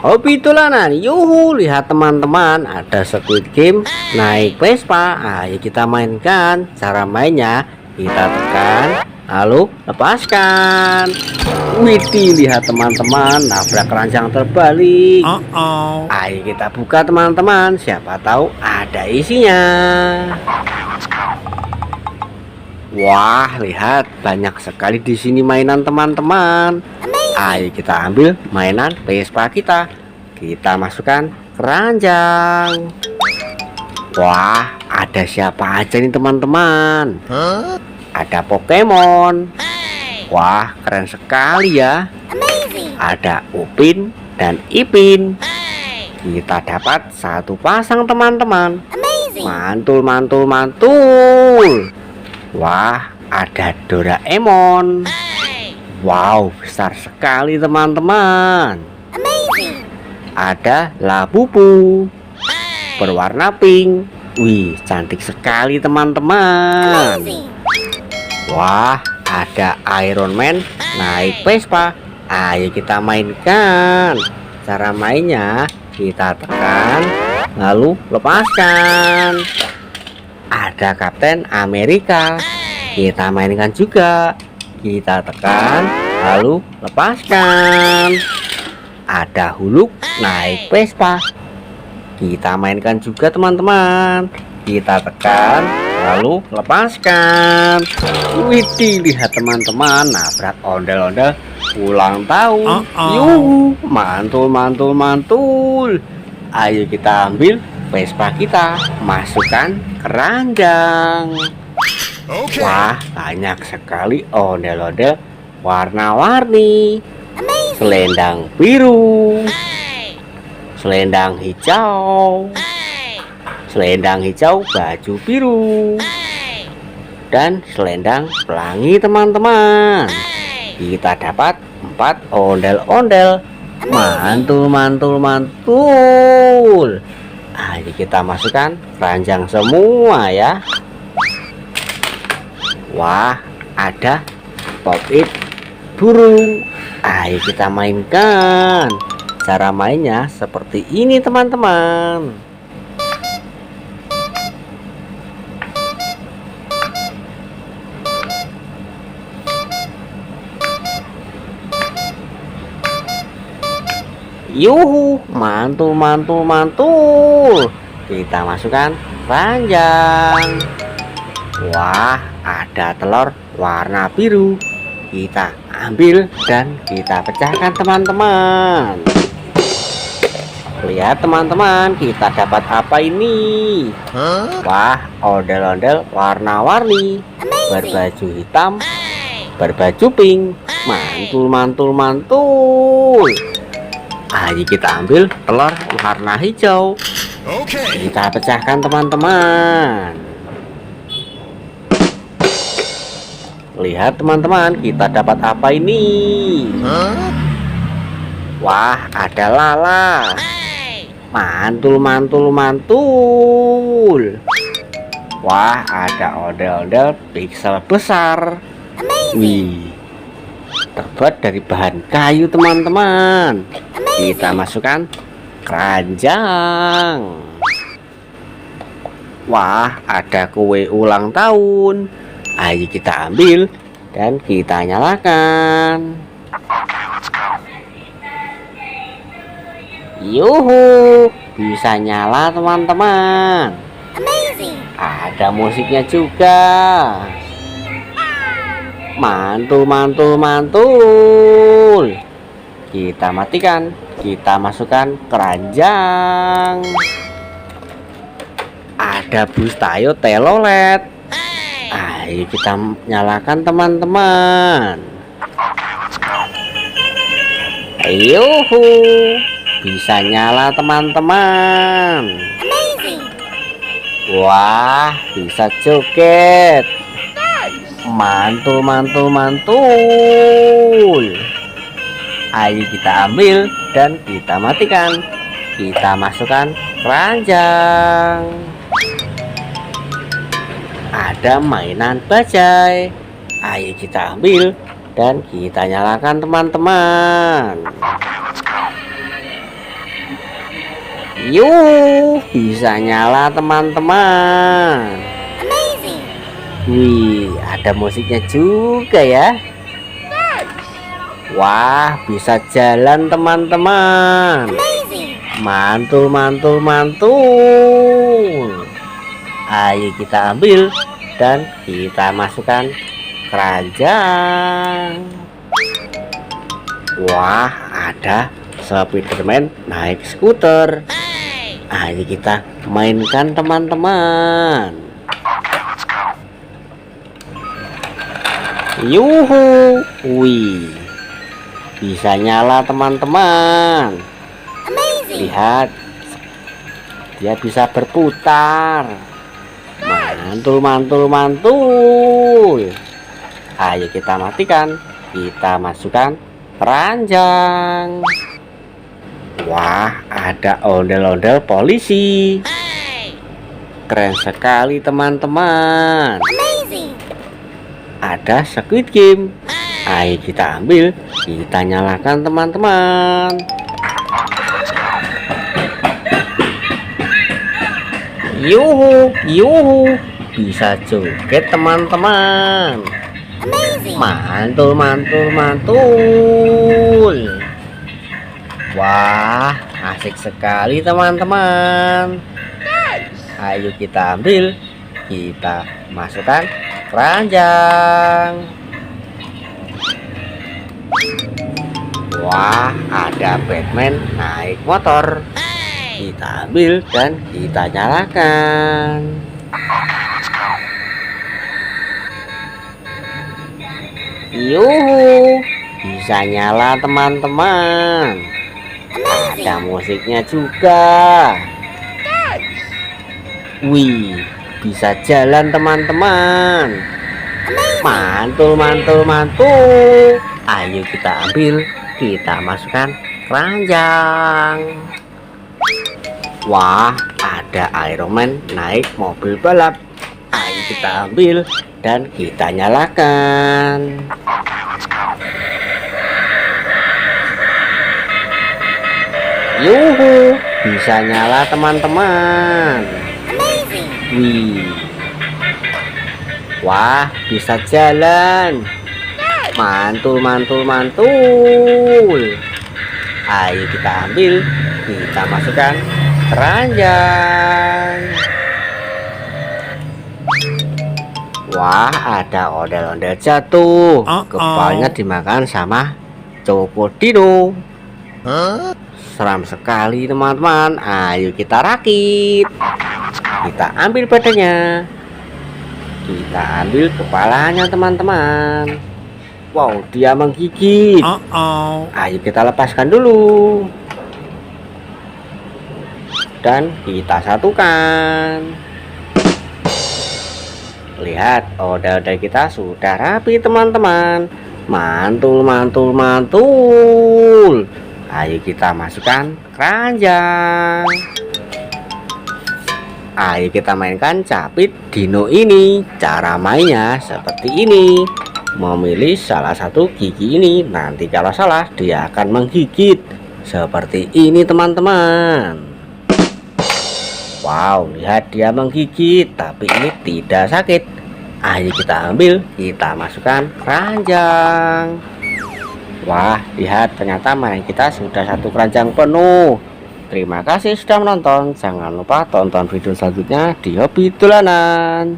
Hobi dolanan, yuhu, lihat teman-teman, ada Squid Game naik Vespa. Ayo kita mainkan. Cara mainnya kita tekan lalu lepaskan. Widih, lihat teman-teman, nabrak keranjang terbalik. Ayo kita buka teman-teman, siapa tahu ada isinya. Wah, lihat banyak sekali di sini mainan teman-teman. Ayo kita ambil mainan Vespa kita. Kita masukkan keranjang. Wah, ada siapa aja nih teman-teman? Ada Pokemon. Wah, keren sekali ya. Ada Upin dan Ipin. Kita dapat satu pasang teman-teman. Mantul, mantul, mantul. Wah, ada Doraemon. Wow, besar sekali teman-teman. Ada Labubu berwarna pink. Wih, cantik sekali teman-teman. Wah, ada Iron Man naik Vespa. Ayo kita mainkan. Cara mainnya kita tekan lalu lepaskan. Ada Kapten Amerika. Kita mainkan juga. Kita tekan lalu lepaskan. Ada Hulk naik Vespa. Kita mainkan juga teman-teman. Kita tekan lalu lepaskan. Widih, lihat teman-teman, nabrak ondel-ondel ulang tahun. Yuhu, mantul, mantul, mantul. Ayo kita ambil Vespa kita, masukkan keranjang. Wah, banyak sekali ondel-ondel warna-warni. Selendang biru, selendang hijau, selendang hijau baju biru, dan selendang pelangi teman-teman. Kita dapat 4 ondel-ondel. Mantul, mantul, mantul. Ayo kita masukkan keranjang semua ya. Wah, ada pop-it burung. Ayo kita mainkan. Cara mainnya seperti ini teman-teman. Yuhu, mantul, mantul, mantul. Kita masukkan keranjang. Wah, ada telur warna biru. Kita ambil dan kita pecahkan teman-teman. Lihat teman-teman, kita dapat apa ini? Wah, ondel-ondel warna-warni, berbaju hitam, berbaju pink. Mantul, mantul, mantul. Ayo kita ambil telur warna hijau. Kita pecahkan teman-teman. Lihat teman-teman, kita dapat apa ini? Wah, ada Lala. Mantul, mantul, mantul. Wah, ada ondel-ondel pixel besar. Wih, terbuat dari bahan kayu teman-teman. Kita masukkan keranjang. Wah, ada kue ulang tahun. Ayo kita ambil dan kita nyalakan. Yuhu, bisa nyala teman-teman. Ada musiknya juga. Mantul, mantul, mantul. Kita matikan. Kita masukkan keranjang. Ada bus Tayo telolet. Ayo kita nyalakan teman-teman. Yuhu, bisa nyala teman-teman. Wah, bisa joget. Mantul, mantul, mantul. Ayo kita ambil dan kita matikan. Kita masukkan keranjang. Ada mainan bajai. Ayo kita ambil dan kita nyalakan teman-teman. Yuh, bisa nyala teman-teman. Wih, ada musiknya juga ya. Wah, bisa jalan teman-teman. Mantul, mantul, mantul. Ayo kita ambil dan kita masukkan keranjang. Wah, ada Spiderman naik skuter. Ayo kita mainkan teman-teman. Yuhu, wih, bisa nyala teman-teman. Lihat, dia bisa berputar. Mantul, mantul, mantul. Ayo kita matikan, kita masukkan keranjang. Wah, ada ondel-ondel polisi. Keren sekali teman-teman. Ada Squid Game. Ayo kita ambil, kita nyalakan teman-teman. Yuhu, yuhu, bisa joget teman-teman. Mantul, mantul, mantul. Wah, asik sekali teman-teman. Ayo kita ambil, kita masukkan keranjang. Wah, ada Batman naik motor. Kita ambil dan kita nyalakan. Yuhu, bisa nyala teman-teman. Ada musiknya juga. Wih, bisa jalan teman-teman. Mantul, mantul, mantul. Ayo kita ambil, kita masukkan keranjang. Wah, ada Iron Man naik mobil balap. Ayo kita ambil dan kita nyalakan. Yuhu, bisa nyala teman-teman. Wih, wah, bisa jalan. Mantul, mantul, mantul. Ayo kita ambil, kita masukkan keranjang. Wah, ada ondel-ondel jatuh. Kepalanya dimakan sama Cocodilo. Seram sekali teman-teman. Ayo kita rakit. Kita ambil badannya. Kita ambil kepalanya teman-teman. Wow, dia menggigit. Ayo kita lepaskan dulu. Dan kita satukan. Lihat, ondel-ondel kita sudah rapi teman-teman. Mantul, mantul, mantul. Ayo kita masukkan keranjang. Ayo kita mainkan capit dino ini. Cara mainnya seperti ini. Memilih salah satu gigi ini. Nanti kalau salah dia akan menggigit. Seperti ini teman-teman. Wow, lihat dia menggigit. Tapi ini tidak sakit. Ayo kita ambil, kita masukkan keranjang. Wah, lihat ternyata main kita sudah satu keranjang penuh. Terima kasih sudah menonton. Jangan lupa tonton video selanjutnya di Hobi Dolanan.